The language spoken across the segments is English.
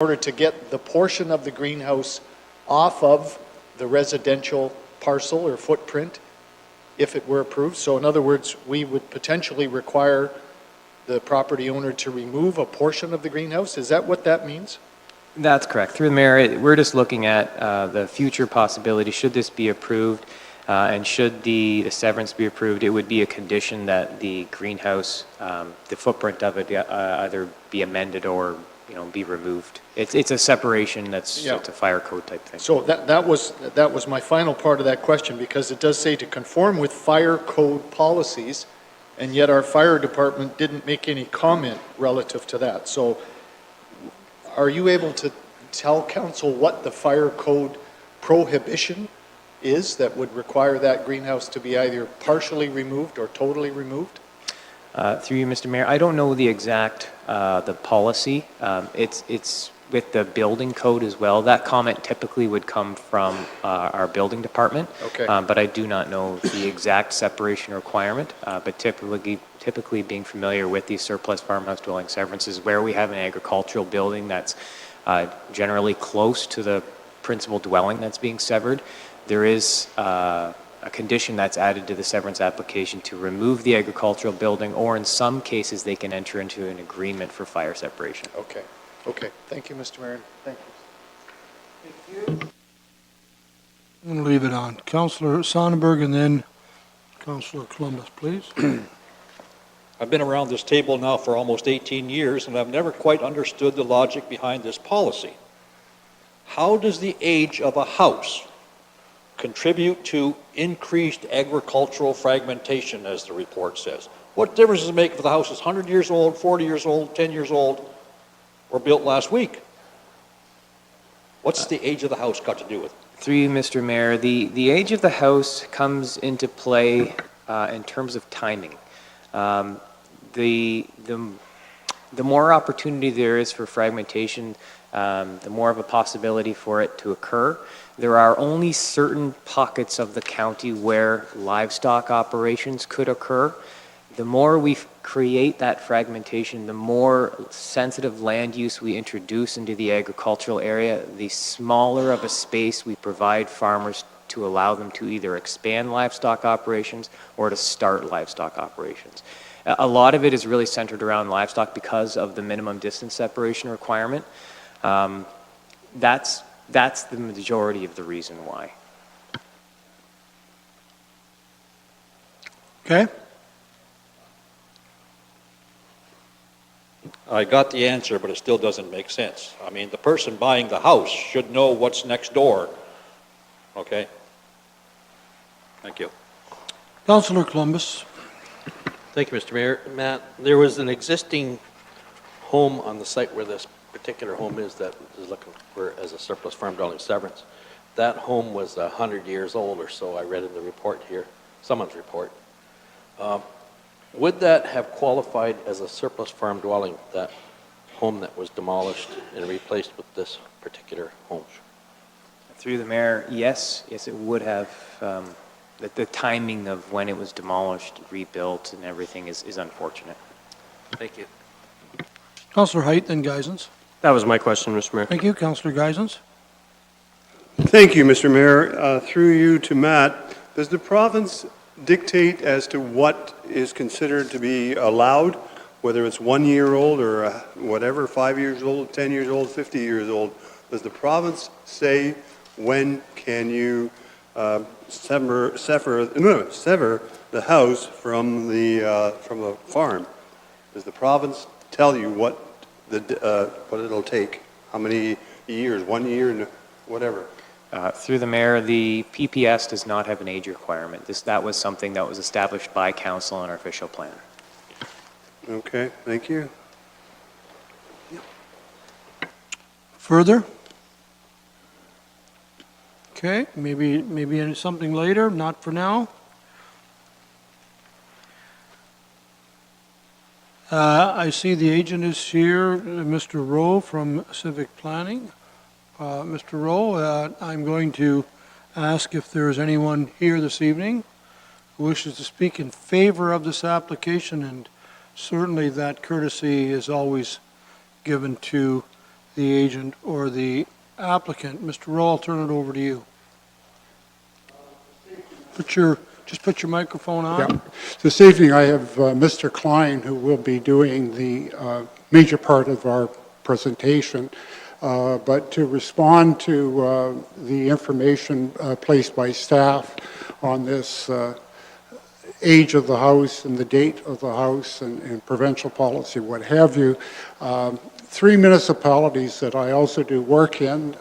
order to get the portion of the greenhouse off of the residential parcel or footprint if it were approved. So in other words, we would potentially require the property owner to remove a portion of the greenhouse. Is that what that means? That's correct. Through the mayor, we're just looking at the future possibility. Should this be approved and should the severance be approved, it would be a condition that the greenhouse, the footprint of it either be amended or be removed. It's a separation that's it's a fire code type thing. So that was my final part of that question, because it does say to conform with fire code policies, and yet our fire department didn't make any comment relative to that. So are you able to tell council what the fire code prohibition is that would require that greenhouse to be either partially removed or totally removed? Through you, Mr. Mayor, I don't know the exact the policy. It's with the building code as well. That comment typically would come from our building department. Okay. But I do not know the exact separation requirement. But typically being familiar with these surplus farmhouse dwelling severances, where we have an agricultural building that's generally close to the principal dwelling that's being severed, there is a condition that's added to the severance application to remove the agricultural building, or in some cases they can enter into an agreement for fire separation. Okay. Okay. Thank you, Mr. Mayor. Thank you. Thank you. I'm going to leave it on. Councillor Sonnenberg and then Councillor Columbus, please. I've been around this table now for almost 18 years, and I've never quite understood the logic behind this policy. How does the age of a house contribute to increased agricultural fragmentation, as the report says? What difference does it make if the house is 100 years old, 40 years old, 10 years old, or built last week? What's the age of the house got to do with it? Through you, Mr. Mayor, the age of the house comes into play in terms of timing. The more opportunity there is for fragmentation, the more of a possibility for it to occur. There are only certain pockets of the county where livestock operations could occur. The more we create that fragmentation, the more sensitive land use we introduce into the agricultural area, the smaller of a space we provide farmers to allow them to either expand livestock operations or to start livestock operations. A lot of it is really centered around livestock because of the minimum distance separation requirement. That's the majority of the reason why. Okay. I got the answer, but it still doesn't make sense. I mean, the person buying the house should know what's next door. Okay? Thank you. Councillor Columbus. Thank you, Mr. Mayor. Matt, there was an existing home on the site where this particular home is that is looking for as a surplus farm dwelling severance. That home was 100 years old or so, I read in the report here, someone's report. Would that have qualified as a surplus farm dwelling, that home that was demolished and replaced with this particular home? Through the mayor, yes, it would have. The timing of when it was demolished, rebuilt, and everything is unfortunate. Thank you. Councillor Height, then Geisens. That was my question, Mr. Mayor. Thank you. Councillor Geisens. Thank you, Mr. Mayor. Through you to Matt, does the province dictate as to what is considered to be allowed, whether it's 1 year old or whatever, 5 years old, 10 years old, 50 years old? Does the province say when can you sever the house from the farm? Does the province tell you what it'll take? How many years? 1 year, whatever. Through the mayor, the PPS does not have an age requirement. That was something that was established by council in our official plan. Okay, thank you. Further? Okay, maybe something later, not for now. I see the agent is here, Mr. Rowe from Civic Planning. Mr. Rowe, I'm going to ask if there is anyone here this evening who wishes to speak in favor of this application, and certainly that courtesy is always given to the agent or the applicant. Mr. Rowe, I'll turn it over to you. Just put your microphone on. Yeah. This evening, I have Mr. Klein, who will be doing the major part of our presentation. But to respond to the information placed by staff on this age of the house and the date of the house and provincial policy, what have you, three municipalities that I also do work in,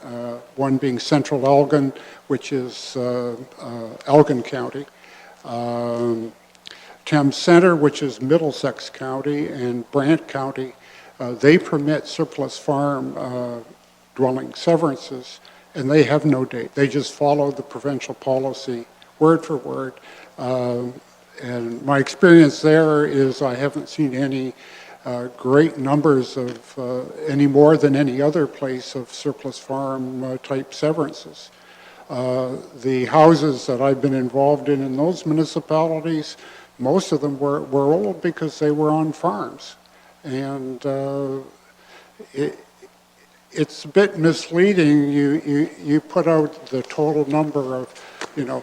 one being Central Elgin, which is Elgin County, Thames Center, which is Middlesex County, and Brant County. They permit surplus farm dwelling severances, and they have no date. They just follow the provincial policy word for word. And my experience there is I haven't seen any great numbers of any more than any other place of surplus farm type severances. The houses that I've been involved in those municipalities, most of them were old because they were on farms. And it's a bit misleading. You put out the total number of,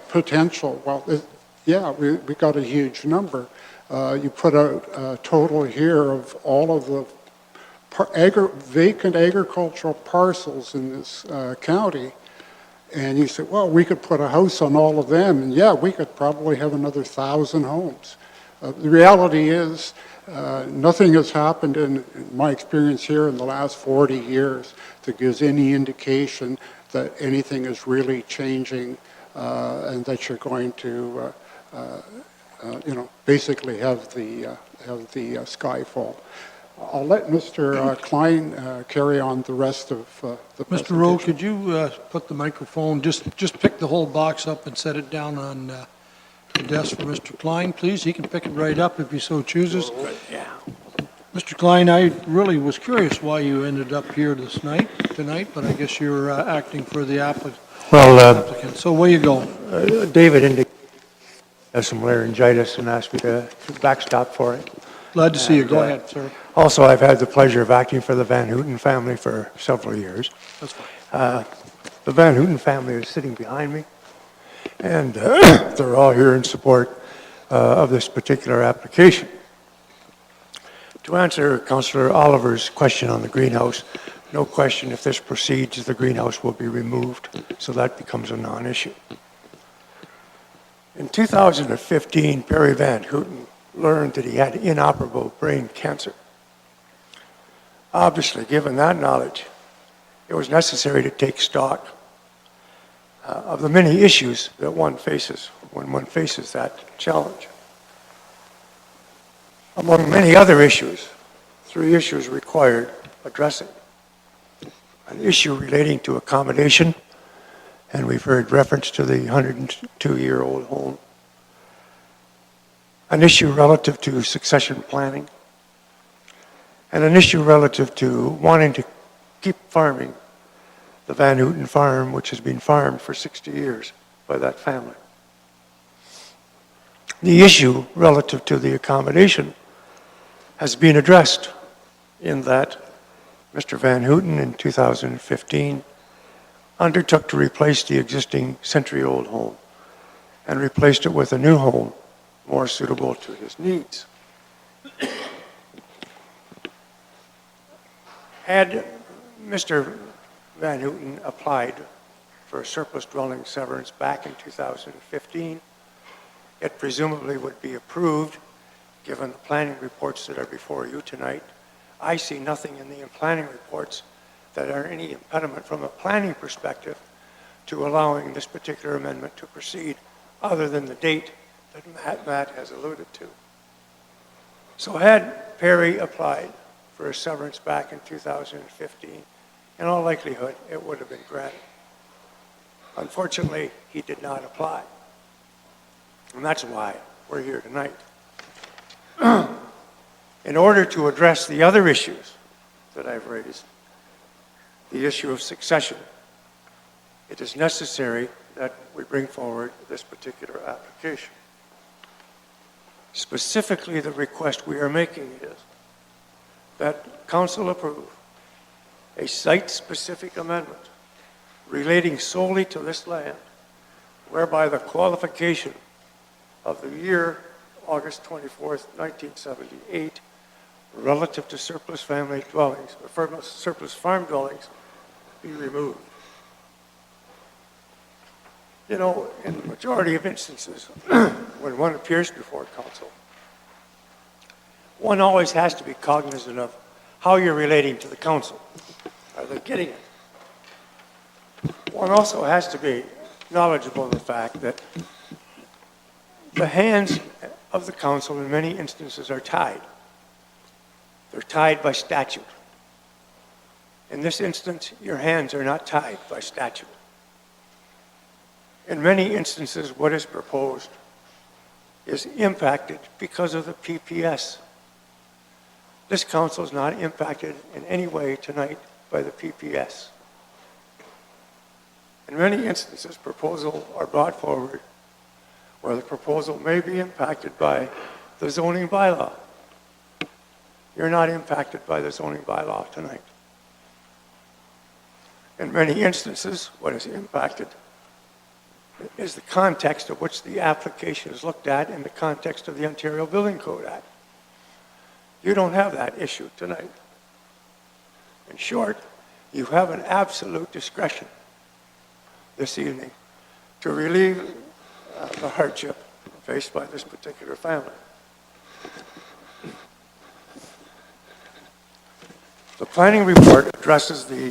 potential. Well, yeah, we got a huge number. You put out a total here of all of the vacant agricultural parcels in this county. And you say, well, we could put a house on all of them, and yeah, we could probably have another 1,000 homes. The reality is, nothing has happened in my experience here in the last 40 years that gives any indication that anything is really changing and that you're going to, basically have the sky fall. I'll let Mr. Klein carry on the rest of the presentation. Mr. Rowe, could you put the microphone, just pick the whole box up and set it down on the desk for Mr. Klein, please? He can pick it right up if he so chooses. Yeah. Mr. Klein, I really was curious why you ended up here tonight, but I guess you're acting for the applicant. So where you go? David indicated has some laryngitis and asked me to backstop for it. Glad to see you. Go ahead, sir. Also, I've had the pleasure of acting for the Van Houten family for several years. That's fine. The Van Houten family is sitting behind me, and they're all here in support of this particular application. To answer Councillor Oliver's question on the greenhouse, no question if this proceeds, the greenhouse will be removed, so that becomes a non-issue. In 2015, Perry Van Houten learned that he had inoperable brain cancer. Obviously, given that knowledge, it was necessary to take stock of the many issues that one faces when one faces that challenge. Among many other issues, 3 issues required addressing. An issue relating to accommodation, and we've heard reference to the 102-year-old home. An issue relative to succession planning, and an issue relative to wanting to keep farming the Van Houten farm, which has been farmed for 60 years by that family. The issue relative to the accommodation has been addressed in that Mr. Van Houten in 2015 undertook to replace the existing century-old home and replaced it with a new home more suitable to his needs. Had Mr. Van Houten applied for a surplus dwelling severance back in 2015, it presumably would be approved given the planning reports that are before you tonight. I see nothing in the planning reports that are any impediment from a planning perspective to allowing this particular amendment to proceed other than the date that Matt has alluded to. So had Perry applied for a severance back in 2015, in all likelihood, it would have been granted. Unfortunately, he did not apply. And that's why we're here tonight. In order to address the other issues that I've raised, the issue of succession, it is necessary that we bring forward this particular application. Specifically, the request we are making is that Council approve a site-specific amendment relating solely to this land, whereby the qualification of the year August 24th, 1978, relative to surplus family dwellings, or surplus farm dwellings, be removed. You know, in the majority of instances, when one appears before council, one always has to be cognizant of how you're relating to the council. Are they getting it? One also has to be knowledgeable of the fact that the hands of the council in many instances are tied. They're tied by statute. In this instance, your hands are not tied by statute. In many instances, what is proposed is impacted because of the PPS. This council is not impacted in any way tonight by the PPS. In many instances, proposals are brought forward where the proposal may be impacted by the zoning bylaw. You're not impacted by the zoning bylaw tonight. In many instances, what is impacted is the context of which the application is looked at in the context of the Ontario Building Code Act. You don't have that issue tonight. In short, you have an absolute discretion this evening to relieve the hardship faced by this particular family. The planning report addresses the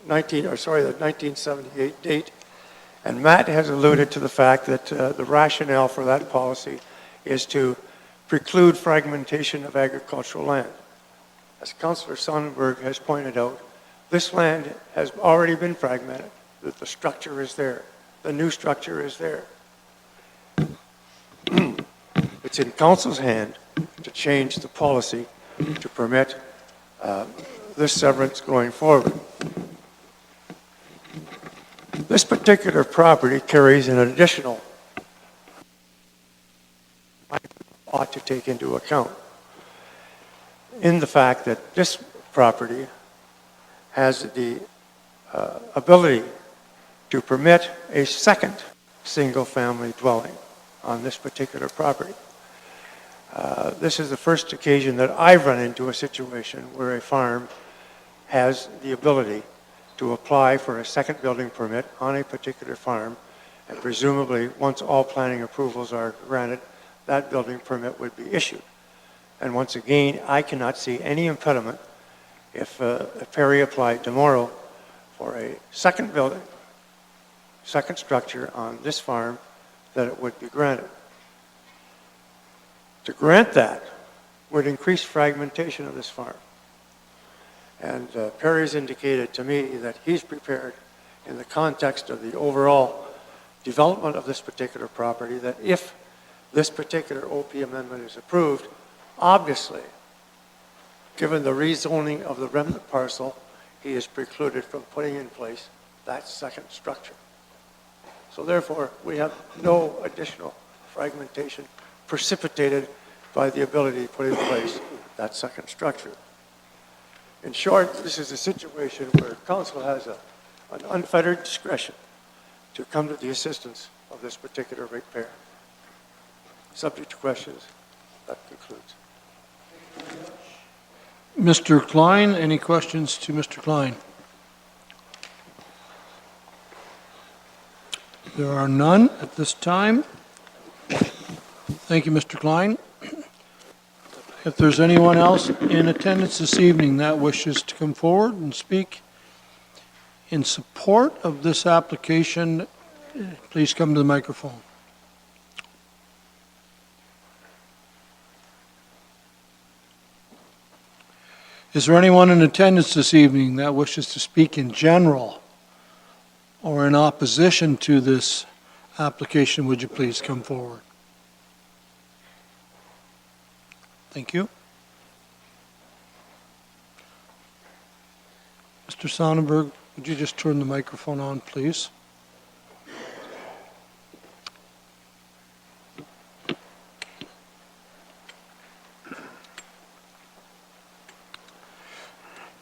1978 date, and Matt has alluded to the fact that the rationale for that policy is to preclude fragmentation of agricultural land. As Councillor Sonnenberg has pointed out, this land has already been fragmented, that the structure is there, the new structure is there. It's in council's hand to change the policy to permit this severance going forward. This particular property carries an additional ought to take into account in the fact that this property has the ability to permit a second single-family dwelling on this particular property. This is the first occasion that I've run into a situation where a farm has the ability to apply for a second building permit on a particular farm, and presumably, once all planning approvals are granted, that building permit would be issued. And once again, I cannot see any impediment if Perry applied tomorrow for a second building, second structure on this farm, that it would be granted. To grant that would increase fragmentation of this farm. And Perry's indicated to me that he's prepared, in the context of the overall development of this particular property, that if this particular OP amendment is approved, obviously, given the rezoning of the remnant parcel, he is precluded from putting in place that second structure. So therefore, we have no additional fragmentation precipitated by the ability to put in place that second structure. In short, this is a situation where council has an unfettered discretion to come to the assistance of this particular ratepayer. Subject to questions, that concludes. Mr. Klein, any questions to Mr. Klein? There are none at this time. Thank you, Mr. Klein. If there's anyone else in attendance this evening that wishes to come forward and speak in support of this application, please come to the microphone. Is there anyone in attendance this evening that wishes to speak in general or in opposition to this application? Would you please come forward? Thank you. Mr. Sonnenberg, would you just turn the microphone on, please?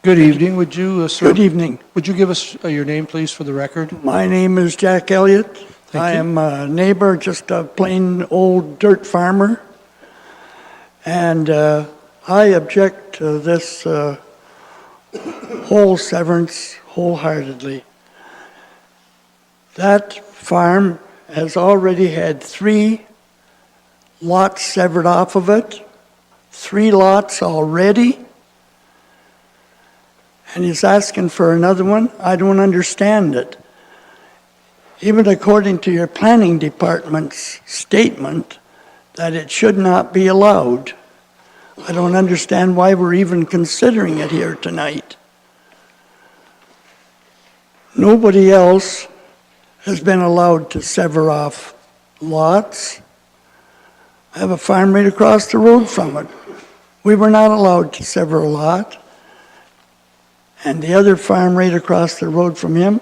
Good evening. Would you, sir? Good evening. Would you give us your name, please, for the record? My name is Jack Elliott. Thank I you. am a neighbor, just a plain old dirt farmer. And I object to this whole severance wholeheartedly. That farm has already had 3 lots severed off of it, 3 lots already. And he's asking for another one. I don't understand it. Even according to your planning department's statement that it should not be allowed, I don't understand why we're even considering it here tonight. Nobody else has been allowed to sever off lots. I have a farm right across the road from it. We were not allowed to sever a lot. And the other farm right across the road from him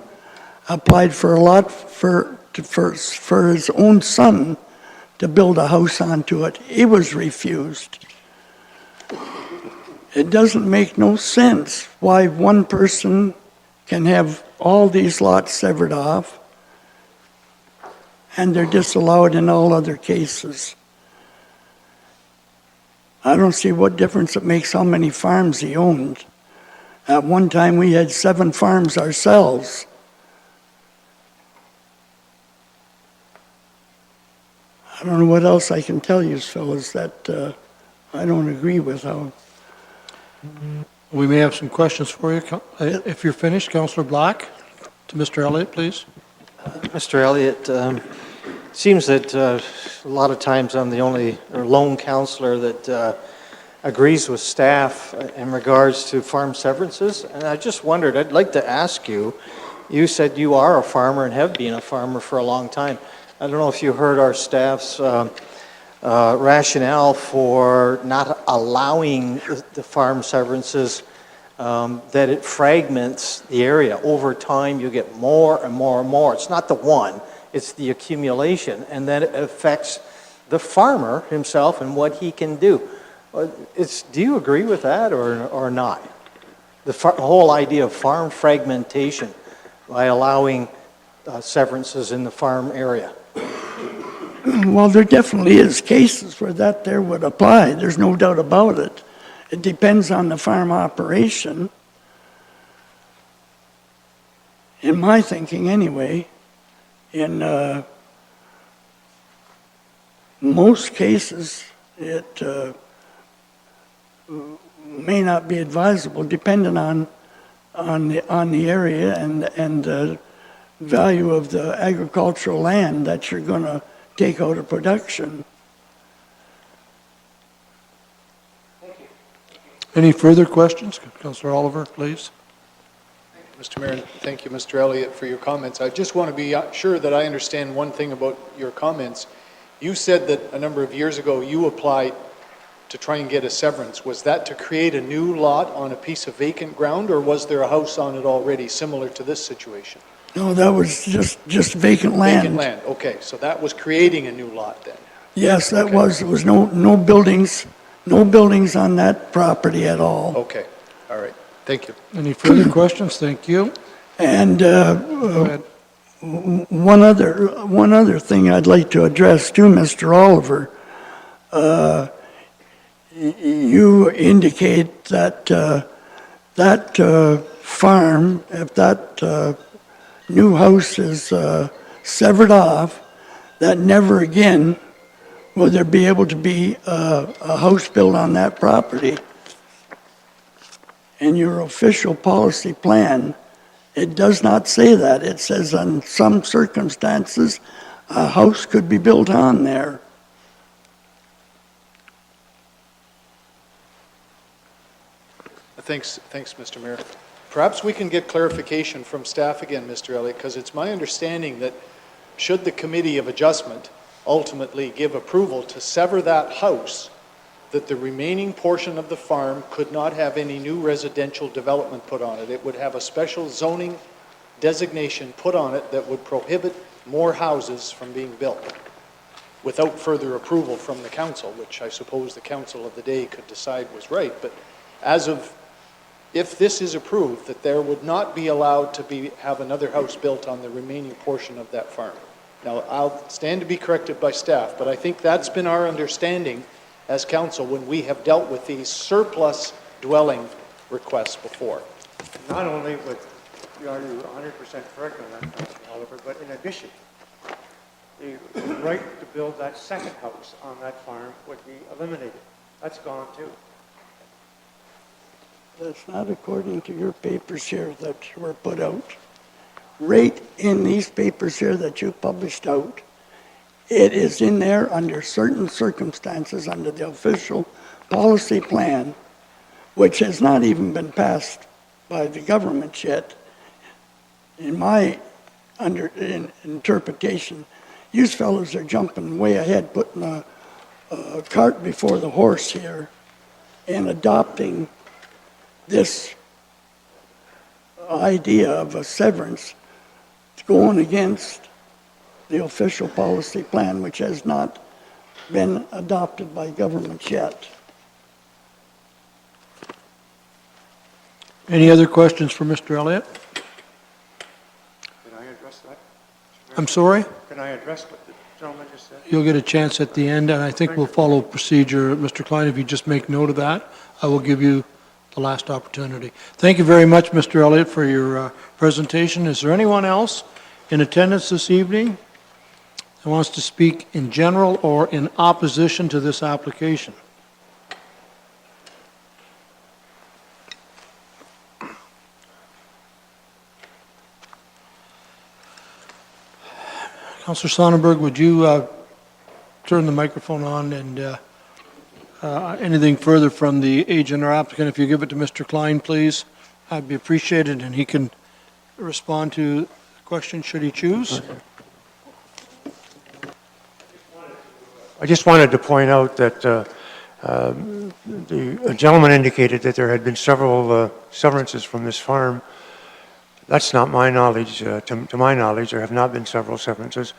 applied for a lot for his own son to build a house onto it. He was refused. It doesn't make no sense why one person can have all these lots severed off and they're disallowed in all other cases. I don't see what difference it makes how many farms he owned. At one time, we had 7 farms ourselves. I don't know what else I can tell you, fellas, that I don't agree with how. We may have some questions for you. If you're finished, Councillor Black, to Mr. Elliott, please. Mr. Elliott, seems that a lot of times I'm the only or lone councillor that agrees with staff in regards to farm severances. And I just wondered, I'd like to ask you, you said you are a farmer and have been a farmer for a long time. I don't know if you heard our staff's rationale for not allowing the farm severances, that it fragments the area. Over time, you get more and more and more. It's not the one, it's the accumulation, and then it affects the farmer himself and what he can do. Do you agree with that or not? The whole idea of farm fragmentation by allowing severances in the farm area. Well, there definitely is cases where that there would apply. There's no doubt about it. It depends on the farm operation. In my thinking, anyway, in most cases, it may not be advisable, depending on the area and the value of the agricultural land that you're going to take out of production. Any further questions? Councillor Oliver, please. Mr. Mayor, thank you, Mr. Elliott, for your comments. I just want to be sure that I understand one thing about your comments. You said that a number of years ago you applied to try and get a severance. Was that to create a new lot on a piece of vacant ground, or was there a house on it already similar to this situation? No, that was just vacant land. Vacant land, okay. So that was creating a new lot then? Yes, that Okay. was. There was no buildings on that property at all. Okay, all right. Thank you. Any further questions? Thank you. And Go ahead. one other thing I'd like to address to Mr. Oliver. You indicate that that farm, if that new house is severed off, that never again will there be able to be a house built on that property. In your official policy plan, it does not say that. It says in some circumstances, a house could be built on there. Thanks, Mr. Mayor. Perhaps we can get clarification from staff again, Mr. Elliott, because it's my understanding that should the Committee of Adjustment ultimately give approval to sever that house, that the remaining portion of the farm could not have any new residential development put on it. It would have a special zoning designation put on it that would prohibit more houses from being built without further approval from the council, which I suppose the council of the day could decide was right. But as of if this is approved, that there would not be allowed to have another house built on the remaining portion of that farm. Now, I'll stand to be corrected by staff, but I think that's been our understanding as council when we have dealt with these surplus dwelling requests before. Not only would, you are 100% correct on that, Councilor Oliver, but in addition, the right to build that second house on that farm would be eliminated. That's gone too. That's not according to your papers here that were put out. Right in these papers here that you published out, it is in there under certain circumstances under the official policy plan, which has not even been passed by the government yet. In my interpretation, you fellows are jumping way ahead, putting a cart before the horse here and adopting this idea of a severance going against the official policy plan, which has not been adopted by government yet. Any other questions for Mr. Elliott? Can I address that? I'm sorry? Can I address what the gentleman just said? You'll get a chance at the end, and I think we'll follow procedure. Mr. Klein, if you just make note of that, I will give you the last opportunity. Thank you very much, Mr. Elliott, for your presentation. Is there anyone else in attendance this evening who wants to speak in general or in opposition to this application? Councillor Sonnenberg, would you turn the microphone on and anything further from the agent or applicant, if you give it to Mr. Klein, please, I'd be appreciated, and he can respond to the question should he choose. I just wanted to point out that the gentleman indicated that there had been several severances from this farm. That's not my knowledge. To my knowledge, there have not been several severances.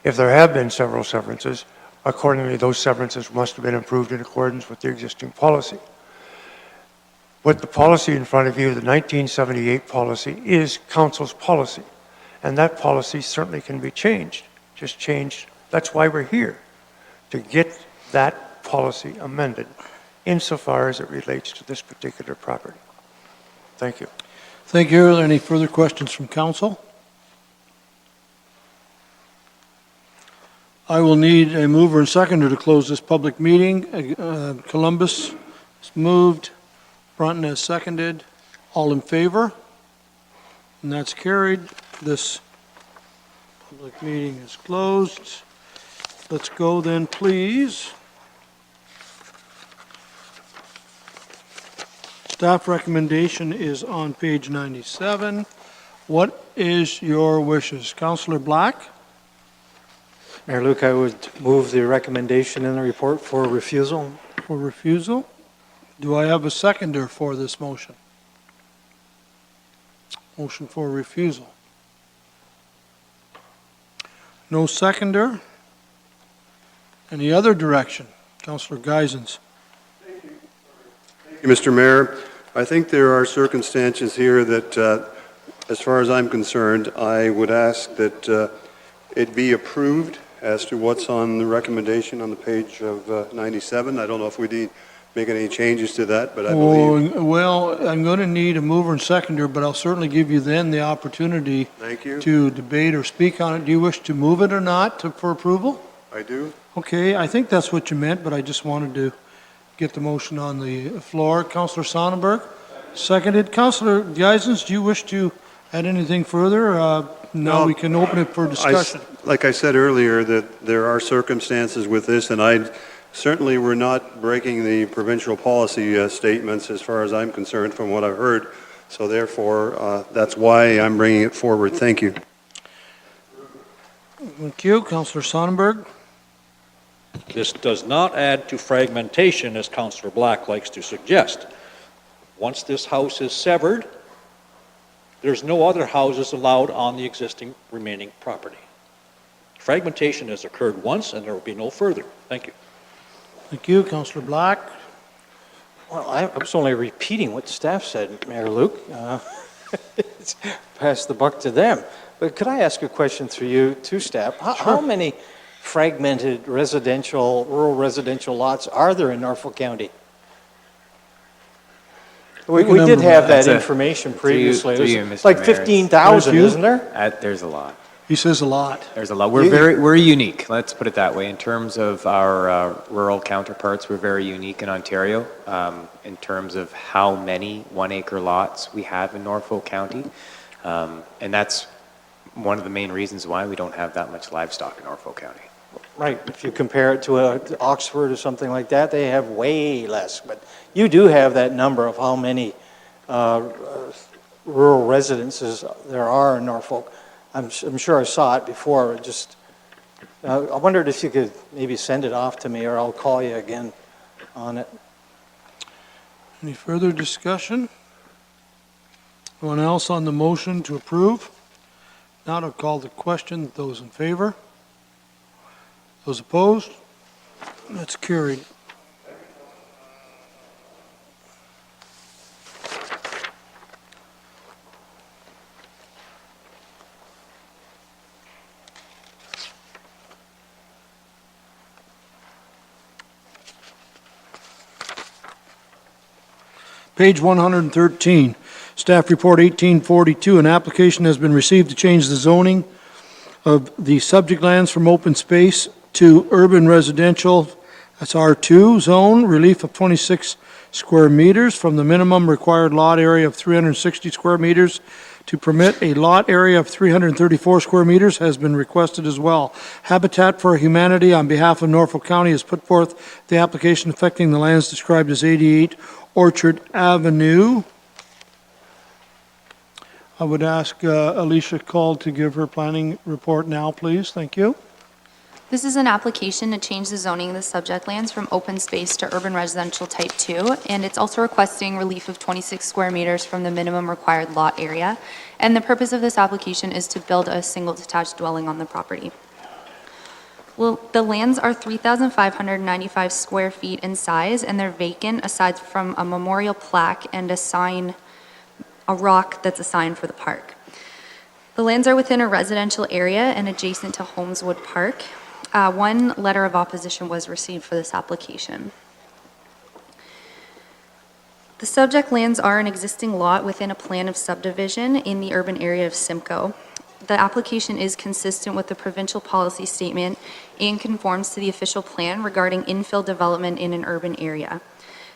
If there have been several severances, accordingly, those severances must have been approved in accordance with the existing policy. What the policy in front of you, the 1978 policy, is council's policy. And that policy certainly can be changed, just changed. That's why we're here, to get that policy amended insofar as it relates to this particular property. Thank you. Thank you. Are there any further questions from council? I will need a mover and seconder to close this public meeting. Columbus has moved. Brunton has seconded. All in favor? And that's carried. This public meeting is closed. Let's go then, please. Staff recommendation is on page 97. What is your wishes? Councillor Black? Mayor Luke, I would move the recommendation in the report for refusal. For refusal. Do I have a seconder for this motion? Motion for refusal. No seconder. Any other direction? Councillor Geisens. Thank you, Mr. Mayor. I think there are circumstances here that, as far as I'm concerned, I would ask that it be approved as to what's on the recommendation on the page of 97. I don't know if we need make any changes to that, but I believe... Well, I'm going to need a mover and seconder, but I'll certainly give you then the opportunity Thank you. to debate or speak on it. Do you wish to move it or not for approval? I do. Okay, I think that's what you meant, but I just wanted to get the motion on the floor. Councillor Sonnenberg, seconded. Councillor Geisens, do you wish to add anything further? No, we can open it for discussion. Like I said earlier, that there are circumstances with this, and I certainly we're not breaking the provincial policy statements as far as I'm concerned from what I've heard. So therefore, that's why I'm bringing it forward. Thank you. Thank you. Councillor Sonnenberg. This does not add to fragmentation, as Councillor Black likes to suggest. Once this house is severed, there's no other houses allowed on the existing remaining property. Fragmentation has occurred once, and there will be no further. Thank you. Thank you. Councillor Black. Well, I was only repeating what staff said, Mayor Luke. Pass the buck to them. But could I ask a question through you to staff? How many fragmented rural residential lots are there in Norfolk County? We Pick a did number, have Matt. that That's a- information previously. through you, It was Mr. like Mayor. 15,000, There's you. isn't there? There's a lot. He says a lot. There's a lot. We're unique. Let's put it that way. In terms of our rural counterparts, we're very unique in Ontario in terms of how many 1 acre lots we have in Norfolk County. And that's one of the main reasons why we don't have that much livestock in Norfolk County. Right, if you compare it to Oxford or something like that, they have way less. But you do have that number of how many rural residences there are in Norfolk. I'm sure I saw it before. I wondered if you could maybe send it off to me, or I'll call you again on it. Any further discussion? Anyone else on the motion to approve? Now to call the question. Those in favor? Those opposed? That's carried. Page 113, Staff Report 1842, an application has been received to change the zoning of the subject lands from open space to urban residential, that's R2 zone, relief of 26 square meters from the minimum required lot area of 360 square meters to permit a lot area of 334 square meters has been requested as well. Habitat for Humanity on behalf of Norfolk County has put forth the application affecting the lands described as 88 Orchard Avenue. I would ask Alicia Call to give her planning report now, please. Thank you. This is an application to change the zoning of the subject lands from open space to urban residential type 2, and it's also requesting relief of 26 square meters from the minimum required lot area. And the purpose of this application is to build a single detached dwelling on the property. Well, the lands are 3,595 square feet in size, and they're vacant aside from a memorial plaque and a rock that's a sign for the park. The lands are within a residential area and adjacent to Holmeswood Park. One letter of opposition was received for this application. The subject lands are an existing lot within a plan of subdivision in the urban area of Simcoe. The application is consistent with the provincial policy statement and conforms to the official plan regarding infill development in an urban area.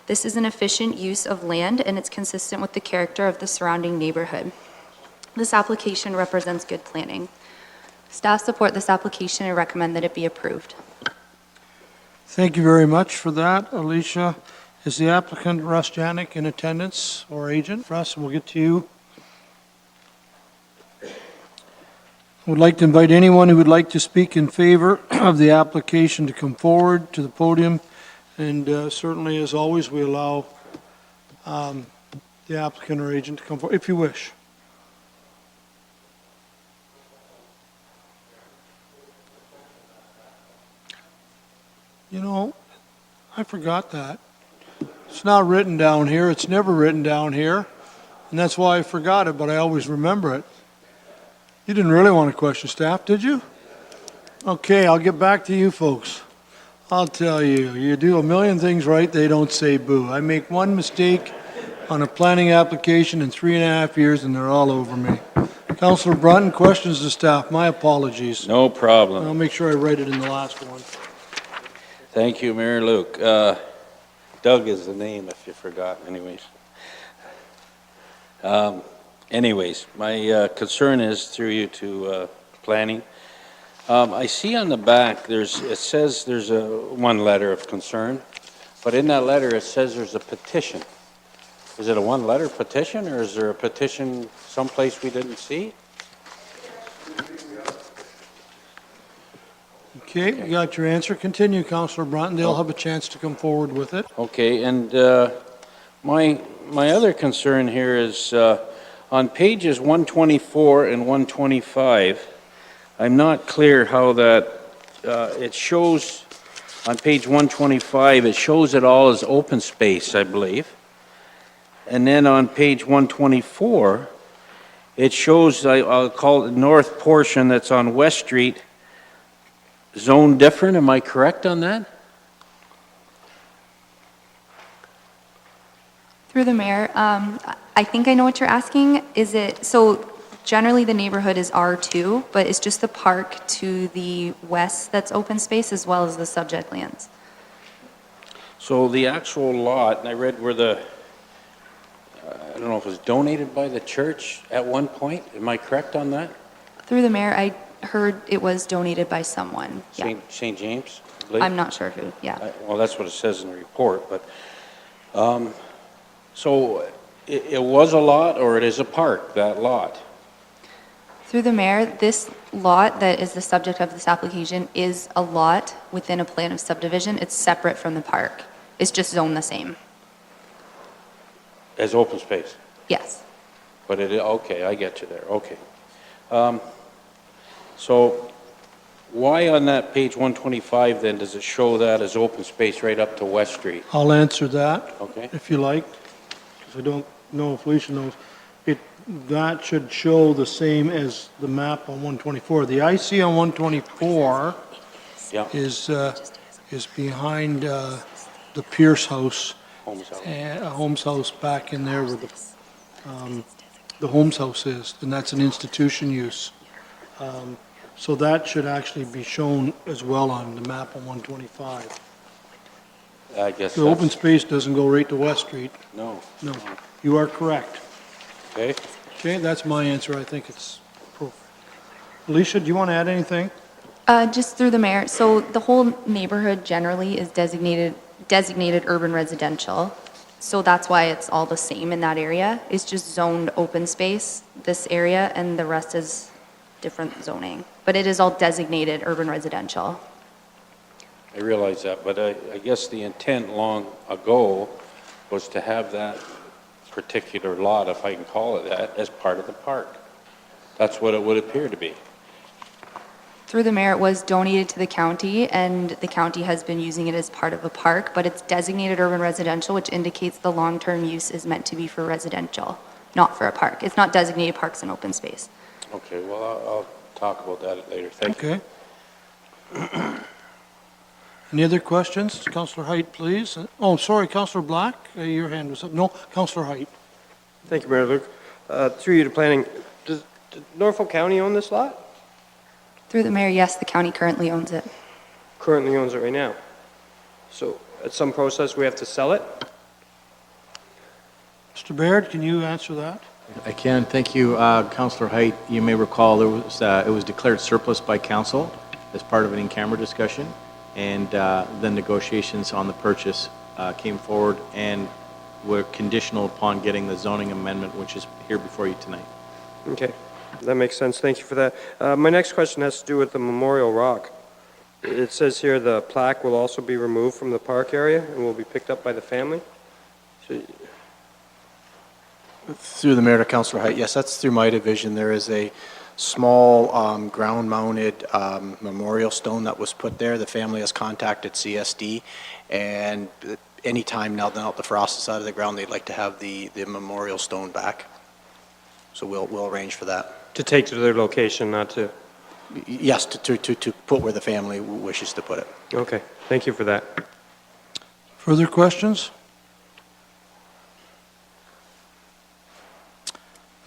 This is an efficient use of land, and it's consistent with the character of the surrounding neighborhood. This application represents good planning. Staff support this application and recommend that it be approved. Thank you very much for that, Alicia. Is the applicant Russ Janik in attendance or agent? Russ, we'll get to you. I would like to invite anyone who would like to speak in favor of the application to come forward to the podium. And certainly, as always, we allow the applicant or agent to come forward, if you wish. You know, I forgot that. It's not written down here. It's never written down here. And that's why I forgot it, but I always remember it. You didn't really want to question staff, did you? Okay, I'll get back to you folks. I'll tell you, you do a million things right, they don't say boo. I make one mistake on a planning application in 3.5 years and they're all over me. Councillor Brunton, questions to staff, my apologies. No problem. I'll make sure I write it in the last one. Thank you, Mayor Luke. Doug is the name, if you forgot, anyways. Anyways, my concern is through you to planning. I see on the back, it says there's one letter of concern, but in that letter it says there's a petition. Is it a one-letter petition, or is there a petition someplace we didn't see? Okay, you got your answer. Continue, Councillor Brunton. They'll have a chance to come forward with it. Okay, and my other concern here is on pages 124 and 125, I'm not clear how that, it shows on page 125, it shows it all as open space, I believe. And then on page 124, it shows, I'll call it the north portion that's on West Street, zone different. Am I correct on that? Through the mayor, I think I know what you're asking. Is it, so generally the neighborhood is R2, but it's just the park to the west that's open space as well as the subject lands. So the actual lot, and I read where the, I don't know if it was donated by the church at one point. Am I correct on that? Through the mayor, I heard it was donated by someone. Yeah. St. James? I believe? I'm not sure who, yeah. Well, that's what it says in the report, but, so it was a lot or it is a park, that lot? Through the mayor, this lot that is the subject of this application is a lot within a plan of subdivision. It's separate from the park. It's just zoned the same. As open space? Yes. But it, okay, I get you there, okay. So why on that page 125 then does it show that as open space right up to West Street? I'll answer that. Okay. If you like, because I don't know if Alicia knows. That should show the same as the map on 124. The IC on 124 Yeah, is behind the Pierce House, Holmes House. and a Holmes House back in there where the Holmes House is, and that's an institution use. So that should actually be shown as well on the map on 125. I guess The open that's, space doesn't go right to West Street. no, No, you are correct. okay. Okay, that's my answer. I think it's appropriate. Alicia, do you want to add anything? Just through the mayor, so the whole neighborhood generally is designated urban residential. So that's why it's all the same in that area. It's just zoned open space, this area, and the rest is different zoning. But it is all designated urban residential. I realize that, but I guess the intent long ago was to have that particular lot, if I can call it that, as part of the park. That's what it would appear to be. Through the mayor, it was donated to the county, and the county has been using it as part of a park, but it's designated urban residential, which indicates the long-term use is meant to be for residential, not for a park. It's not designated parks and open space. Okay, well, I'll talk about that later. Thank you. Okay. Any other questions? Councillor Height, please. Oh, sorry, Councillor Black, your hand was up. No, Councillor Height. Thank you, Mayor Luke. Through you to planning, does Norfolk County own this lot? Through the mayor, yes, the county currently owns it. Currently owns it right now. So at some process, we have to sell it? Mr. Baird, can you answer that? I can. Thank you, Councillor Height. You may recall it was declared surplus by council as part of an in-camera discussion, and then negotiations on the purchase came forward and were conditional upon getting the zoning amendment, which is here before you tonight. Okay, that makes sense. Thank you for that. My next question has to do with the memorial rock. It says here the plaque will also be removed from the park area and will be picked up by the family. So, Through the mayor to Councillor Height, yes, that's through my division. There is a small ground-mounted memorial stone that was put there. The family has contacted CSD, and anytime now that the frost is out of the ground, they'd like to have the memorial stone back. So we'll arrange for that. to take to their location, not to... Yes, to put where the family wishes to put it. Okay, thank you for that. Further questions?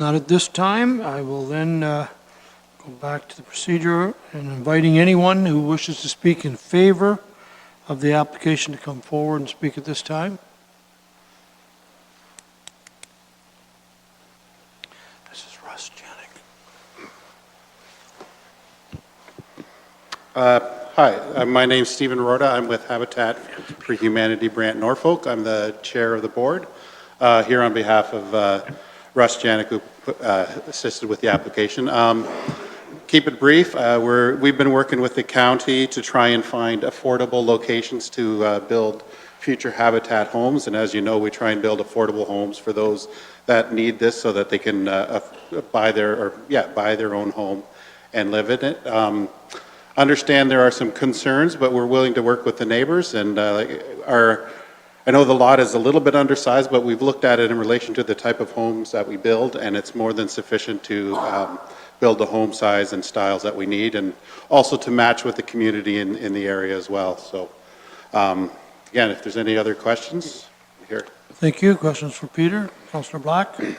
Not at this time. I will then go back to the procedure and inviting anyone who wishes to speak in favor of the application to come forward and speak at this time. This is Russ Janik. Hi, my name's Stephen Rhoda. I'm with Habitat for Humanity Brant Norfolk. I'm the chair of the board here on behalf of Russ Janik, who assisted with the application. Keep it brief. We've been working with the county to try and find affordable locations to build future habitat homes. And as you know, we try and build affordable homes for those that need this so that they can buy their own home and live in it. understand there are some concerns, but we're willing to work with the neighbors, and I know the lot is a little bit undersized, but we've looked at it in relation to the type of homes that we build, and it's more than sufficient to build the home size and styles that we need, and also to match with the community in the area as well. So, again, if there's any other questions, here. Thank you. Questions for Peter? Councillor Black? Thank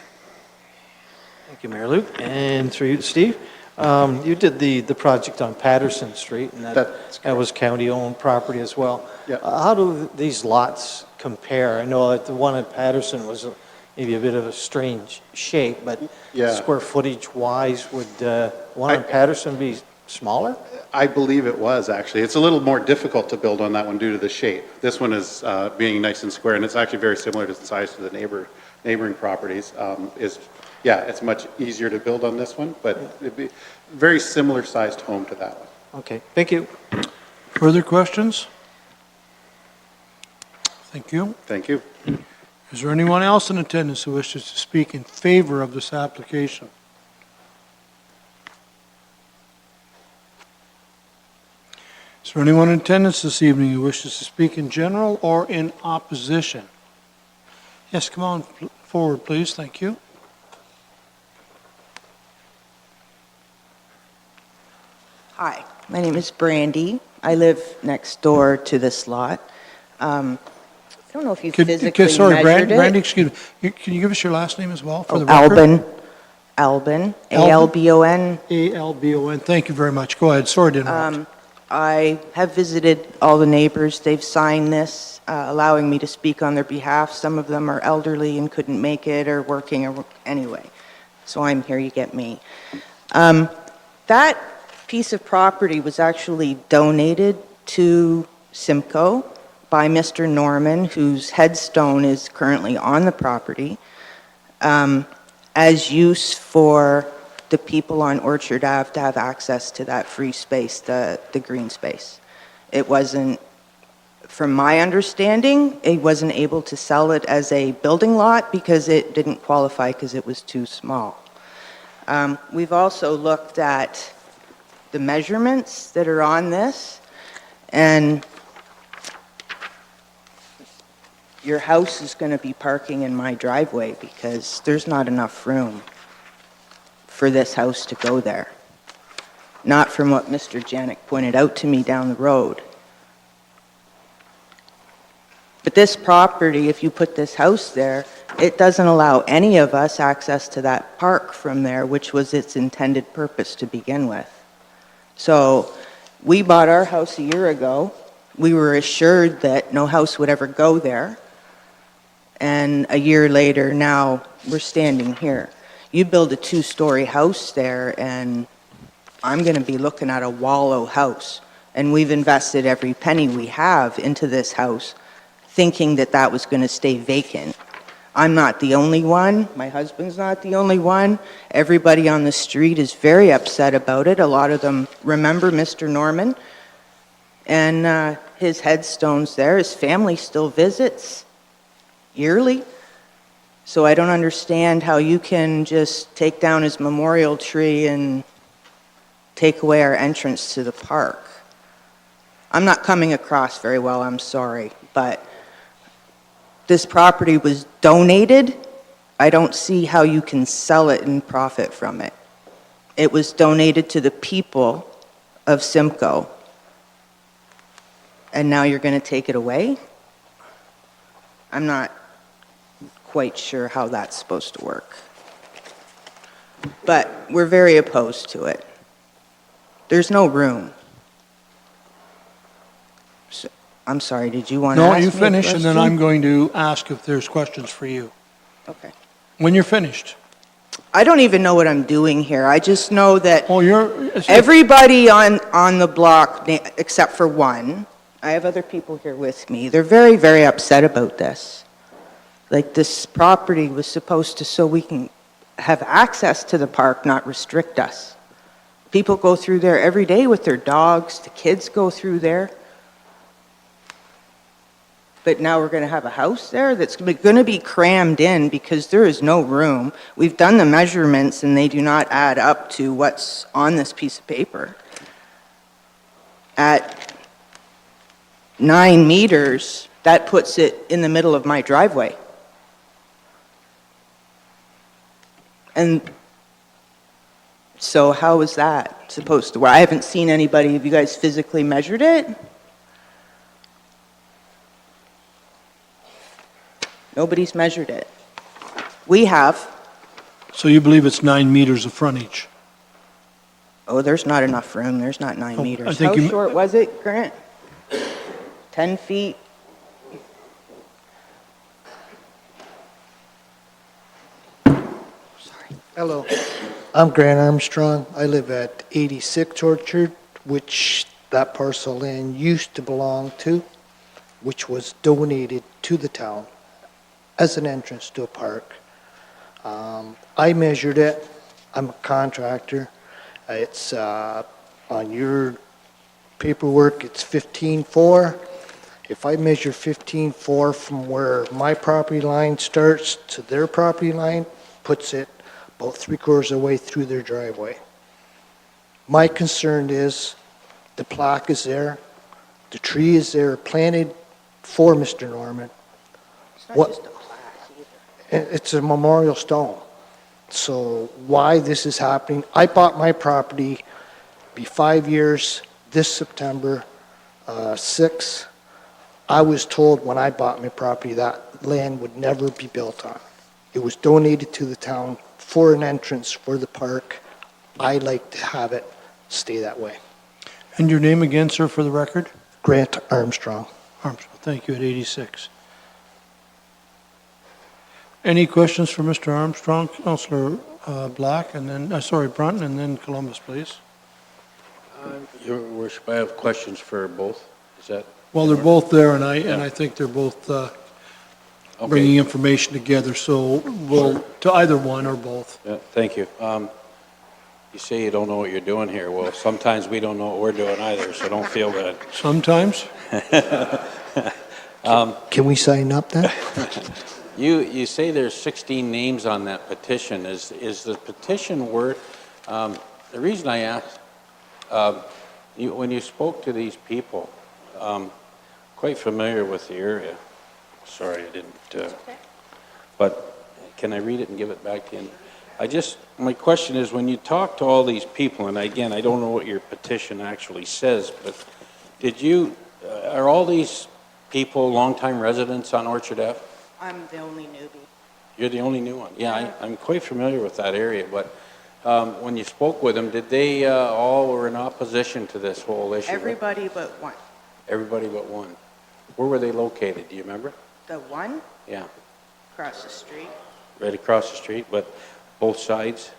you, Mayor Luke, and through you to Steve. You did the project on Patterson Street, and that was county-owned property as well. Yeah. How do these lots compare? I know that the one at Patterson was maybe a bit of a strange shape, but Yeah. square footage-wise, would one on Patterson be smaller? I believe it was, actually. It's a little more difficult to build on that one due to the shape. This one is being nice and square, and it's actually very similar to the size to the neighboring properties. Yeah, it's much easier to build on this one, but it'd be a very similar sized home to that one. Okay, thank you. Further questions? Thank you. Thank you. Is there anyone else in attendance who wishes to speak in favor of this application? Is there anyone in attendance this evening who wishes to speak in general or in opposition? Yes, come on forward, please. Thank you. Hi, my name is Brandy. I live next door to this lot. I don't know if you physically Sorry, measured it. Brandy, excuse me. Can you give us your last name as well for the record? Albin, A-L-B-O-N. A-L-B-O-N. Thank you very much. Go ahead. Sorry to interrupt. I have visited all the neighbors. They've signed this, allowing me to speak on their behalf. Some of them are elderly and couldn't make it or working or anyway. So I'm here, you get me. That piece of property was actually donated to Simcoe by Mr. Norman, whose headstone is currently on the property, as use for the people on Orchard Ave to have access to that free space, the green space. It wasn't, from my understanding, it wasn't able to sell it as a building lot because it didn't qualify because it was too small. We've also looked at the measurements that are on this, and your house is going to be parking in my driveway because there's not enough room for this house to go there. Not from what Mr. Janik pointed out to me down the road. But this property, if you put this house there, it doesn't allow any of us access to that park from there, which was its intended purpose to begin with. So we bought our house a year ago. We were assured that no house would ever go there. And a year later, now we're standing here. You build a two-story house there, and I'm going to be looking at a wallow house. And we've invested every penny we have into this house, thinking that that was going to stay vacant. I'm not the only one. My husband's not the only one. Everybody on the street is very upset about it. A lot of them remember Mr. Norman and his headstone's there. His family still visits yearly. So I don't understand how you can just take down his memorial tree and take away our entrance to the park. I'm not coming across very well, I'm sorry, but this property was donated. I don't see how you can sell it and profit from it. It was donated to the people of Simcoe. And now you're going to take it away? I'm not quite sure how that's supposed to work. But we're very opposed to it. There's no room. So, I'm sorry, did you want to ask me No, a you finish, and then question? I'm going to ask if there's questions for you. Okay. When you're finished. I don't even know what I'm doing here. I just know that Oh, you're... everybody on the block, except for one, I have other people here with me, they're very, very upset about this. Like, this property was supposed to, so we can have access to the park, not restrict us. People go through there every day with their dogs, the kids go through there. But now we're going to have a house there that's going to be crammed in because there is no room. We've done the measurements and they do not add up to what's on this piece of paper. at 9 meters, that puts it in the middle of my driveway. And so how is that supposed to work? I haven't seen anybody, have you guys physically measured it? Nobody's measured it. We have. So you believe it's 9 meters of frontage? Oh, there's not enough room, there's not 9 Oh, I meters. think How you- short was it, Grant? 10 feet? Hello, I'm Grant Armstrong. I live at 86 Orchard, which that parcel land used to belong to, which was donated to the town as an entrance to a park. I measured it. I'm a contractor. It's on your paperwork, it's 15.4. If I measure 15.4 from where my property line starts to their property line, puts it about 3/4 of the way through their driveway. My concern is the plaque is there, the tree is there planted for Mr. Norman. It's not What- just a plaque either. It's a memorial stone. So why this is happening, I bought my property, be 5 years this September 6. I was told when I bought my property that land would never be built on. It was donated to the town for an entrance for the park. I like to have it stay that way. And your name again, sir, for the record? Grant Armstrong. Armstrong, thank you, at 86. Any questions for Mr. Armstrong? Councillor Black, and then, sorry, Brunton, and then Columbus, please. Your worship, I have questions for both. Is that? Well, they're both there, and I think they're both Okay. bringing information together, so we'll, to either one or both. Yeah, thank you. You say you don't know what you're doing here. Well, sometimes we don't know what we're doing either, so don't feel bad. Sometimes? Can we sign up then? You say there's 16 names on that petition. Is the petition worth, the reason I asked, when you spoke to these people, quite familiar with the area. Sorry, I didn't, but can I read it and give it back to you? My question is, when you talk to all these people, and again, I don't know what your petition actually says, but are all these people longtime residents on Orchard Ave? I'm the only newbie. You're the only new one. Yeah, I'm quite familiar with that area, but when you spoke with them, did they all were in opposition to this whole issue? Everybody but one. Everybody but one. Where were they located? Do you remember? The one Yeah, across the street. right across the street, but both sides.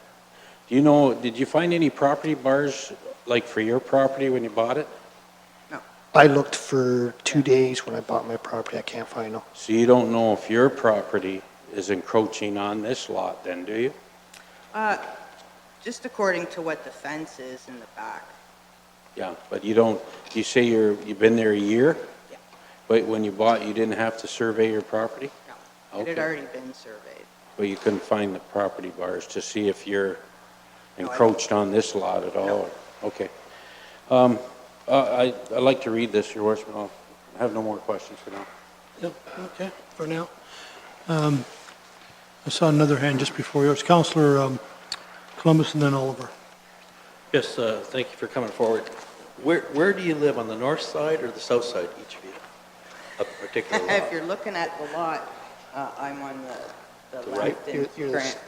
Do you know, did you find any property bars, like for your property when you bought it? I looked for 2 days when I bought my property. I can't find them. So you don't know if your property is encroaching on this lot then, do you? Just according to what the fence is in the back. Yeah, but you say you've been there a year? Yeah. But when you bought, you didn't have to survey your property? No, it had Okay. already been surveyed. But you couldn't find the property bars to see if you're encroached on this lot at all? Okay. I'd like to read this, Your Worship. I have no more questions for now. Yep, okay, for now. I saw another hand just before yours. Councillor Columbus and then Oliver. Yes, thank you for coming forward. Where do you live, on the north side or the south side, each of you? A particular lot? If you're looking at the lot, I'm on the right? left and Grant.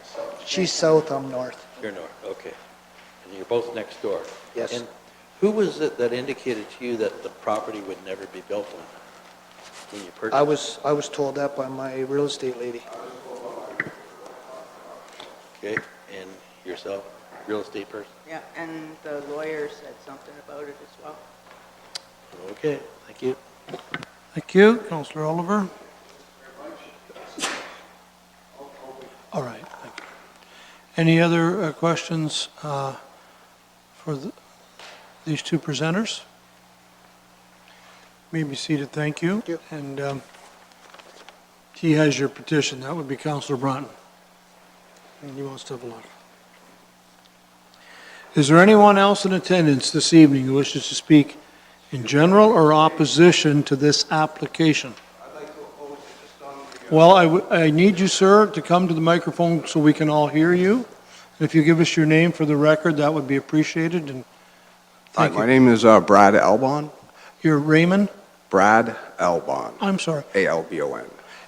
She's south, I'm north. You're north, okay. And you're both next door? Yes. And who was it that indicated to you that the property would never be built on when you purchased? I was told that by my real estate lady. Okay, and yourself, real estate person? Yeah, and the lawyer said something about it as well. Okay, thank you. Thank you. Councillor Oliver? All right, thank you. Any other questions for these two presenters? You may be seated, thank you. Thank you. And he has your petition, that would be Councillor Brunton. And he wants to have a look. Is there anyone else in attendance this evening who wishes to speak in general or opposition to this application? Well, I need you, sir, to come to the microphone so we can all hear you. If you give us your name for the record, that would be appreciated, and Hi, thank my you. name is Brad Albon. You're Raymond? Brad Albon. I'm sorry. A-L-B-O-N.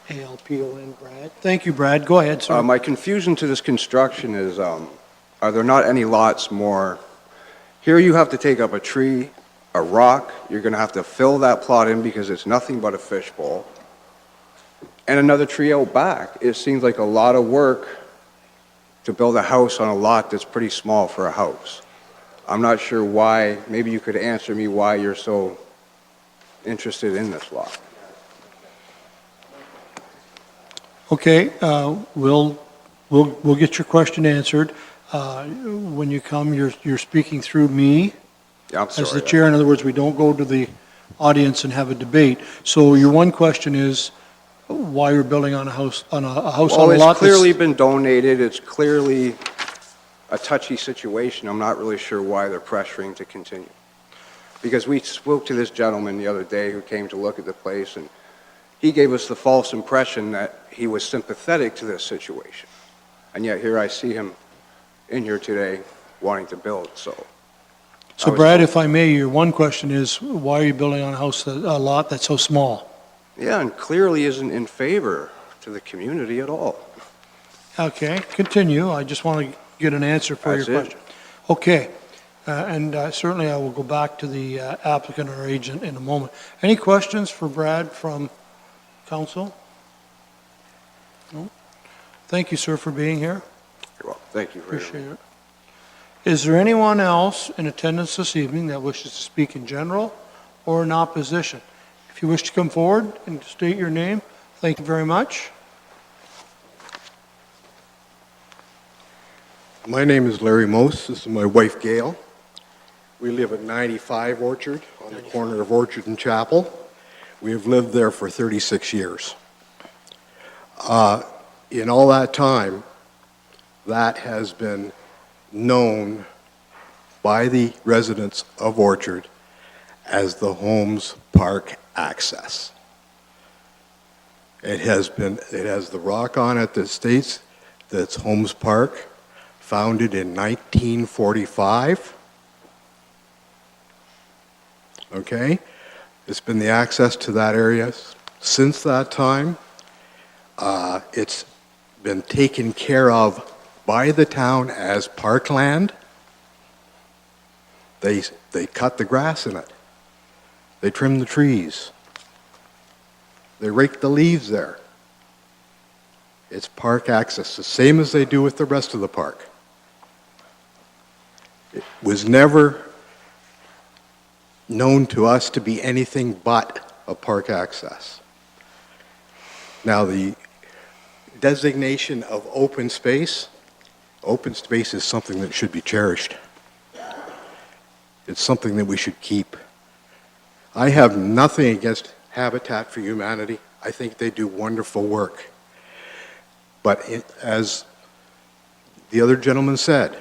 ALPON, Brad. Thank you, Brad. Go ahead, sir. My confusion to this construction is, are there not any lots more? Here you have to take up a tree, a rock, you're gonna have to fill that plot in because it's nothing but a fishbowl, and another tree out back. It seems like a lot of work to build a house on a lot that's pretty small for a house. I'm not sure why, maybe you could answer me why you're so interested in this lot. Okay, we'll get your question answered. When you come, you're speaking through me Yeah, I'm sorry. as the chair. In other words, we don't go to the audience and have a debate. So your one question is why you're building on a house on a house Well, on a lot it's clearly that's... been donated, it's clearly a touchy situation. I'm not really sure why they're pressuring to continue. Because we spoke to this gentleman the other day who came to look at the place, and he gave us the false impression that he was sympathetic to this situation. And yet here I see him in here today wanting to build, so. So Brad, if I may, your one question is why are you building on a lot that's so small? Yeah, and clearly isn't in favor to the community at all. Okay, continue. I just want to get an answer for your That's it. question. Okay, and certainly I will go back to the applicant or agent in a moment. Any questions for Brad from council? No? Thank you, sir, for being here. You're welcome. Thank you very much. Appreciate it. Is there anyone else in attendance this evening that wishes to speak in general or in opposition? If you wish to come forward and state your name, thank you very much. My name is Larry Mose. This is my wife, Gail. We live at 95 Orchard on the corner of Orchard and Chapel. We have lived there for 36 years. In all that time, that has been known by the residents of Orchard as the Holmes Park access. It has the rock on it that states that it's Holmes Park, founded in 1945. Okay? It's been the access to that area since that time. It's been taken care of by the town as parkland. They cut the grass in it. They trim the trees. They rake the leaves there. It's park access, the same as they do with the rest of the park. It was never known to us to be anything but a park access. Now, the designation of open space is something that should be cherished. It's something that we should keep. I have nothing against Habitat for Humanity. I think they do wonderful work. But as the other gentleman said,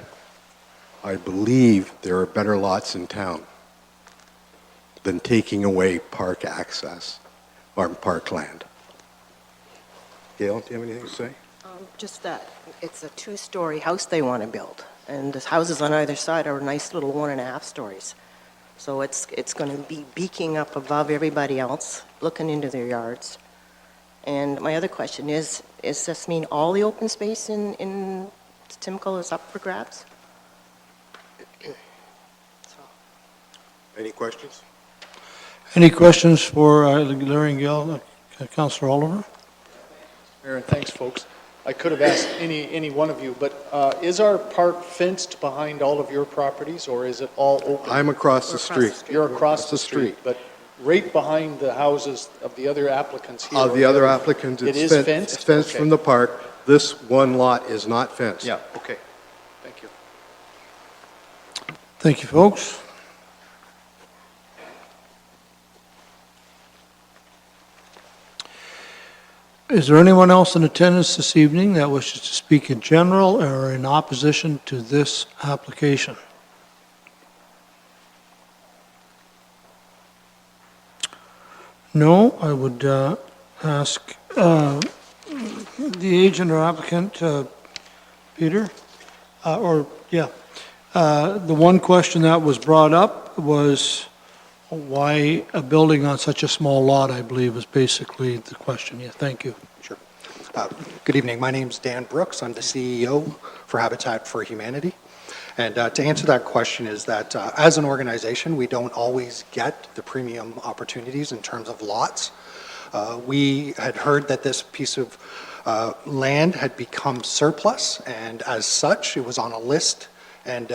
I believe there are better lots in town than taking away park access or parkland. Gail, do you have anything to say? Just that it's a two-story house they want to build, and the houses on either side are nice little 1.5 stories. So it's going to be beaking up above everybody else, looking into their yards. And my other question is this mean all the open space in Timko is up for grabs? Any questions? Any questions for Larry and Gail, Councillor Oliver? Aaron, thanks, folks. I could have asked any one of you, but is our park fenced behind all of your properties, or is it all open? I'm across the street. You're across the street, but right behind the houses of the other applicants here. The other applicants, It is fenced? It's fenced Okay. from the park. This one lot is not fenced. Yeah, okay. Thank you. Thank you, folks. Is there anyone else in attendance this evening that wishes to speak in general or in opposition to this application? no, I would ask the agent or applicant, Peter, the one question that was brought up was why a building on such a small lot, I believe, is basically the question. Yeah, thank you. Good evening. My name's Dan Brooks. I'm the CEO for Habitat for Humanity. And to answer that question is that as an organization, we don't always get the premium opportunities in terms of lots. We had heard that this piece of land had become surplus, and as such, it was on a list, and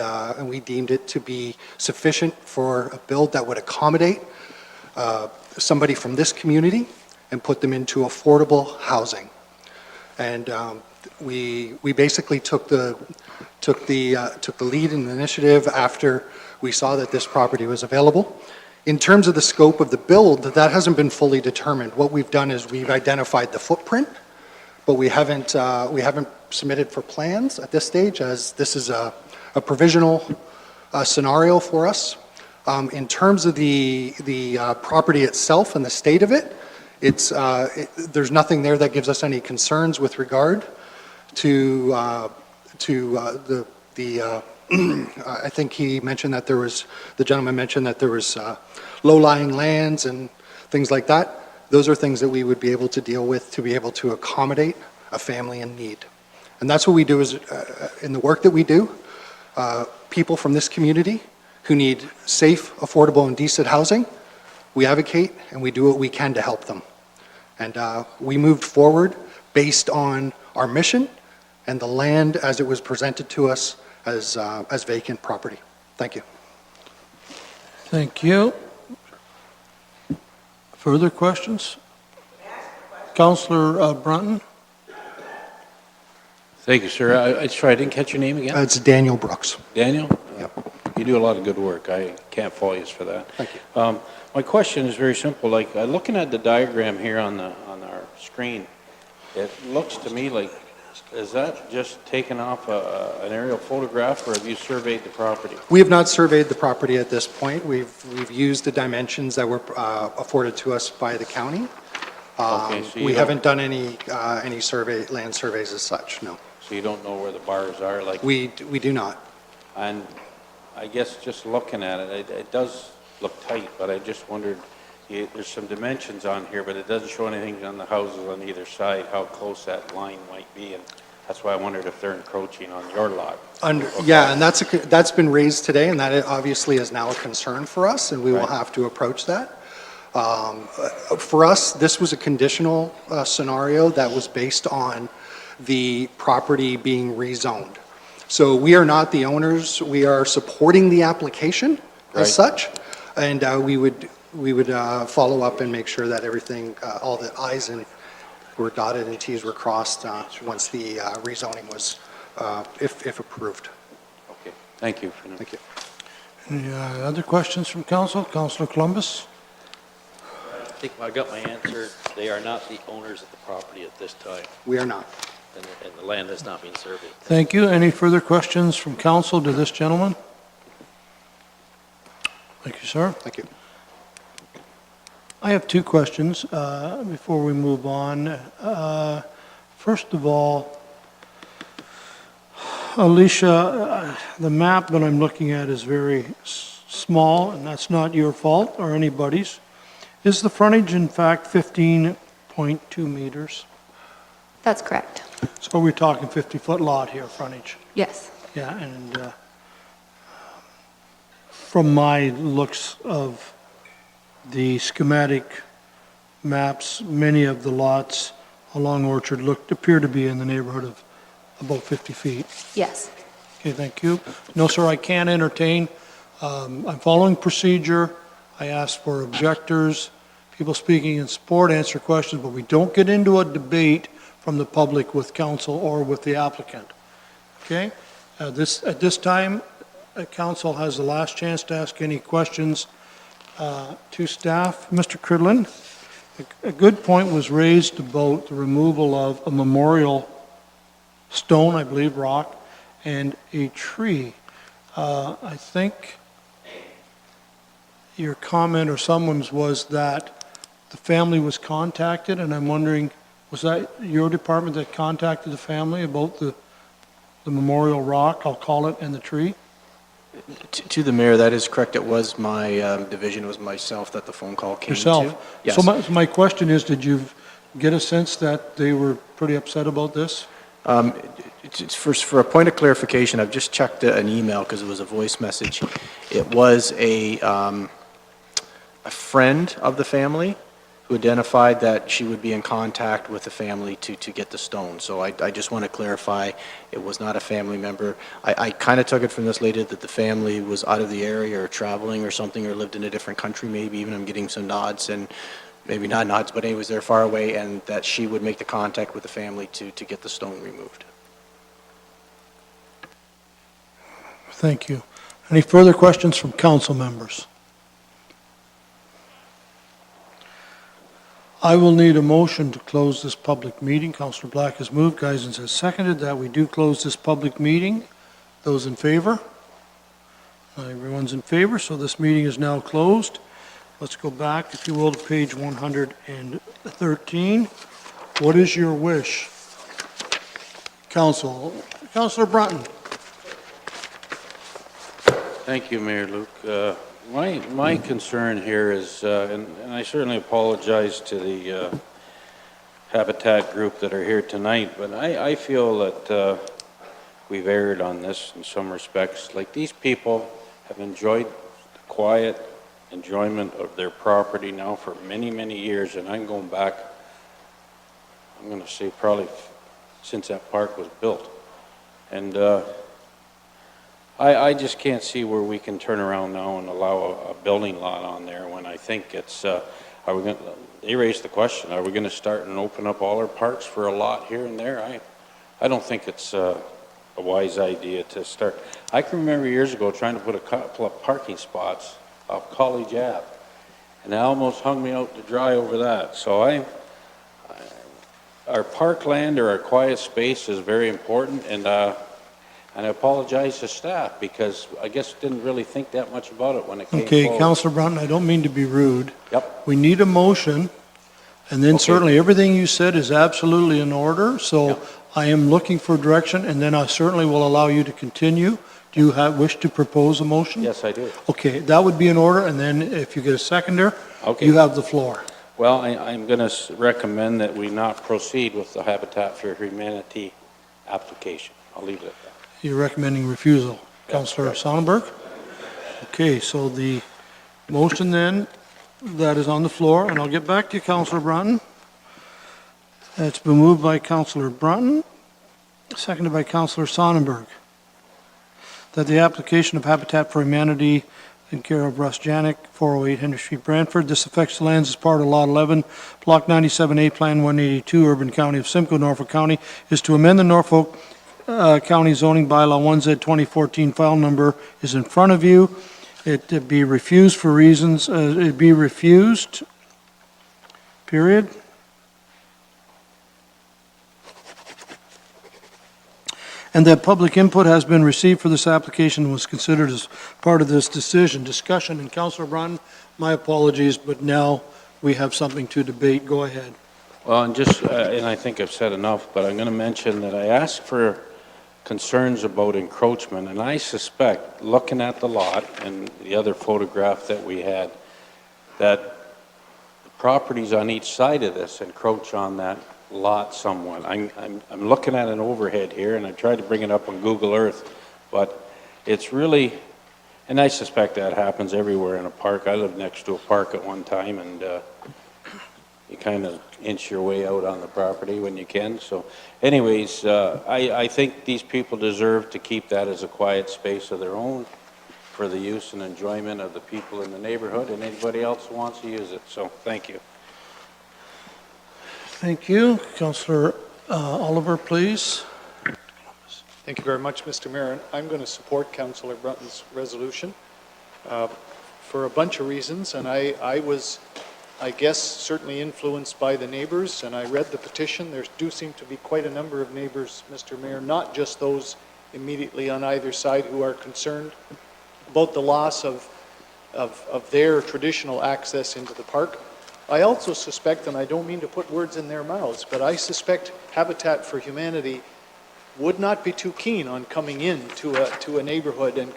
we deemed it to be sufficient for a build that would accommodate somebody from this community and put them into affordable housing. And we basically took the lead in the initiative after we saw that this property was available. In terms of the scope of the build, that hasn't been fully determined. What we've done is we've identified the footprint, but we haven't submitted for plans at this stage, as this is a provisional scenario for us. In terms of the property itself and the state of it, there's nothing there that gives us any concerns with regard to I think he mentioned that the gentleman mentioned that there was low-lying lands and things like that. Those are things that we would be able to deal with to be able to accommodate a family in need. And that's what we do is, in the work that we do, people from this community who need safe, affordable, and decent housing, we advocate and we do what we can to help them. And we moved forward based on our mission and the land as it was presented to us as vacant property. Thank you. Thank you. Further questions? Councillor Brunton? Thank you, sir. I didn't catch your name again? It's Daniel Brooks. Daniel? Yep. You do a lot of good work. I can't fault you for that. Thank you. My question is very simple. Like, looking at the diagram here on our screen, it looks to me like, is that just taken off an aerial photograph, or have you surveyed the property? We have not surveyed the property at this point. We've used the dimensions that were afforded to us by the county. Okay, so we haven't done any land surveys as such, no. So you don't know where the bars are? Like we do not. And I guess just looking at it, it does look tight, but I just wondered, there's some dimensions on here, but it doesn't show anything on the houses on either side, how close that line might be, and that's why I wondered if they're encroaching on your lot. Yeah, and that's been raised today, and that obviously is now a concern for us, and we will have to approach that. For us, this was a conditional scenario that was based on the property being rezoned. So we are not the owners. We are supporting the application as such, and we would follow up and make sure that everything, all the I's were dotted and T's were crossed once the rezoning was, if approved. Okay, thank you. Thank you. Any other questions from council? Councillor Columbus? I think I got my answer. They are not the owners of the property at this time. We are not. And the land has not been surveyed. Thank you. Any further questions from council to this gentleman? Thank you, sir. Thank you. I have two questions before we move on. First of all, Alicia, the map that I'm looking at is very small, and that's not your fault or anybody's. Is the frontage, in fact, 15.2 meters? That's correct. So we're talking 50-foot lot here, frontage. Yes. Yeah, and from my looks of the schematic maps, many of the lots along Orchard appear to be in the neighborhood of about 50 feet. Yes. Okay, thank you. No, sir, I can't entertain. I'm following procedure. I ask for objectors, people speaking in support, answer questions, but we don't get into a debate from the public with council or with the applicant. Okay? At this time, council has the last chance to ask any questions to staff. Mr. Cridlin, a good point was raised about the removal of a memorial stone, I believe, rock, and a tree. I think your comment or someone's was that the family was contacted, and I'm wondering, was that your department that contacted the family about the memorial rock, I'll call it, and the tree? To the mayor, that is correct. It was my division, it was myself that the phone call came to. Yourself? Yes. So my question is, did you get a sense that they were pretty upset about this? For a point of clarification, I've just checked an email because it was a voice message. It was a friend of the family who identified that she would be in contact with the family to get the stone. So I just want to clarify, it was not a family member. I kind of took it from this lady that the family was out of the area or traveling or something, or lived in a different country maybe even. I'm getting some nods, and maybe not nods, but anyways, they're far away, and that she would make the contact with the family to get the stone removed. Thank you. Any further questions from council members? I will need a motion to close this public meeting. Councillor Black has moved, Geisens has seconded that we do close this public meeting. Those in favor? Everyone's in favor, so this meeting is now closed. Let's go back, if you will, to page 113. What is your wish? Councillor Brunton. Thank you, Mayor Luke. My concern here is, and I certainly apologize to the Habitat group that are here tonight, but I feel that we've erred on this in some respects. Like, these people have enjoyed the quiet enjoyment of their property now for many, many years, and I'm going back, I'm going to say probably since that park was built. And I just can't see where we can turn around now and allow a building lot on there when I think it's, are we going to, they raised the question, are we going to start and open up all our parks for a lot here and there? I don't think it's a wise idea to start. I can remember years ago trying to put a couple of parking spots off College Ave, and they almost hung me out to dry over that. So our parkland or our quiet space is very important, and I apologize to staff because I guess didn't really think that much about it when it came Okay, forward. Councillor Brunton, I don't mean to be rude. Yep. We need a motion, and then certainly everything you said is absolutely in order, so I am looking for direction, and then I certainly will allow you to continue. Do you wish to propose a motion? Yes, I do. Okay, that would be in order, and then if you get a seconder, Okay. you have the floor. Well, I'm going to recommend that we not proceed with the Habitat for Humanity application. I'll leave it at that. You're recommending refusal. Councillor Sonnenberg? Okay, so the motion then, that is on the floor, and I'll get back to you, Councillor Brunton. It's been moved by Councillor Brunton, seconded by Councillor Sonnenberg, that the application of Habitat for Humanity in care of Russ Janik, 408 Henry Street, Brantford. This affects the lands as part of Lot 11, Block 97A, Plan 182, Urban County of Simcoe, Norfolk County, is to amend the Norfolk County zoning bylaw 1Z 2014. File number is in front of you. It be refused for reasons, it be refused, period. And that public input has been received for this application and was considered as part of this decision. Discussion, and Councillor Brunton, my apologies, but now we have something to debate. Go ahead. Well, and just, and I think I've said enough, but I'm going to mention that I asked for concerns about encroachment, and I suspect, looking at the lot and the other photograph that we had, that the properties on each side of this encroach on that lot somewhat. I'm looking at an overhead here, and I tried to bring it up on Google Earth, but it's really, and I suspect that happens everywhere in a park. I lived next to a park at one time, and you kind of inch your way out on the property when you can. So anyways, I think these people deserve to keep that as a quiet space of their own for the use and enjoyment of the people in the neighborhood and anybody else who wants to use it. So thank you. Thank you. Councillor Oliver, please. Thank you very much, Mr. Mayor. I'm going to support Councillor Brunton's resolution for a bunch of reasons, and I was, I guess, certainly influenced by the neighbors, and I read the petition. There do seem to be quite a number of neighbors, Mr. Mayor, not just those immediately on either side who are concerned about the loss of their traditional access into the park. I also suspect, and I don't mean to put words in their mouths, but I suspect Habitat for Humanity would not be too keen on coming in to a neighborhood and